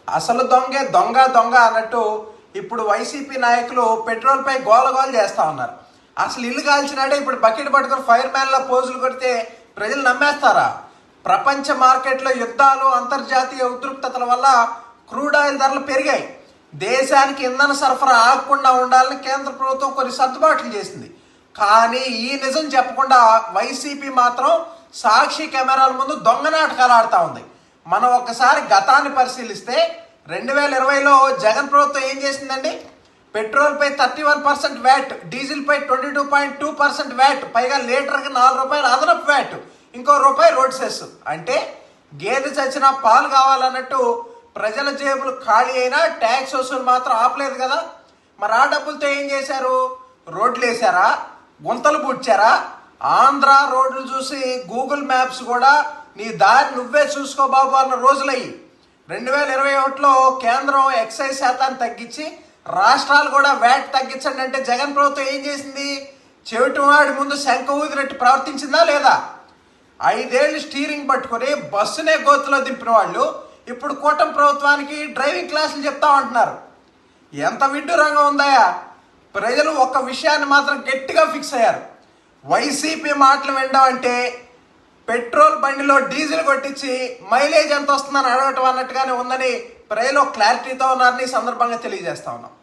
అసలు దొంగే దొంగ దొంగ అన్నట్టు ఇప్పుడు వైసీపీ నాయకులు పెట్రోల్పై గోలగోలు చేస్తా ఉన్నారు. అసలు ఇల్లు కాల్చినాడే ఇప్పుడు బకెట్ పట్టుకుని ఫైర్ మ్యాన్లో పోజులు కొడితే ప్రజలు నమ్మేస్తారా? ప్రపంచ మార్కెట్లో యుద్ధాలు, అంతర్జాతీయ ఉద్రిక్తతల వల్ల క్రూడ్ ఆయిల్ ధరలు పెరిగాయి. దేశానికి ఇంధన సరఫరా ఆగకుండా ఉండాలని కేంద్ర ప్రభుత్వం కొన్ని సర్దుబాట్లు చేసింది. కానీ ఈ నిజం చెప్పకుండా వైసీపీ మాత్రం సాక్షి కెమెరాల ముందు దొంగ నాటకాలు ఆడుతూ ఉంది. మనం ఒక్కసారి గతాన్ని పరిశీలిస్తే 2020లో జగన్ ప్రభుత్వం ఏం చేసిందండి? పెట్రోల్పై 31% వ్యాట్, డీజిల్పై 22.2% వ్యాట్, పైగా లీటర్కి ₹4 అదనపు వ్యాట్, ఇంకో రూపాయి రోడ్ సెస్. అంటే గేదె చచ్చినా పాలు కావాలన్నట్టు ప్రజల జేబులు ఖాళీ అయినా ట్యాక్స్ వసూలు మాత్రం ఆపలేదు కదా. మరి ఆ డబ్బులతో ఏం చేశారు? రోడ్లు వేసారా? గుంతలు పూడ్చారా? ఆంధ్ర రోడ్లు చూసి గూగుల్ మ్యాప్స్ కూడా నీ దారి నువ్వే చూసుకో బాబు అన్న రోజులయ్యి. 2021లో కేంద్రం ఎక్సైజ్ శాతాన్ని తగ్గించి రాష్ట్రాలు కూడా వ్యాట్ తగ్గించండి అంటే జగన్ ప్రభుత్వం ఏం చేసింది? చెవిటివాడి ముందు శంఖ ఊదినట్టు ప్రవర్తించిందా లేదా? 5 ఏళ్ళు స్టీరింగ్ పట్టుకొని బస్సునే గోతులో దింపిన వాళ్ళు ఇప్పుడు కూటమి ప్రభుత్వానికి డ్రైవింగ్ క్లాసులు చెప్తా ఉంటున్నారు. ఎంత విడ్డూరంగా ఉందాయా? ప్రజలు ఒక విషయాన్ని మాత్రం గట్టిగా ఫిక్స్ అయ్యారు. వైసీపీ మాటలు వినడం అంటే పెట్రోల్ బండిలో డీజిల్ కొట్టించి మైలేజ్ ఎంత వస్తుందని అడగటం అన్నట్టుగానే ఉందని ప్రజలు క్లారిటీతో ఉన్నారని సందర్భంగా తెలియజేస్తా ఉన్నాం.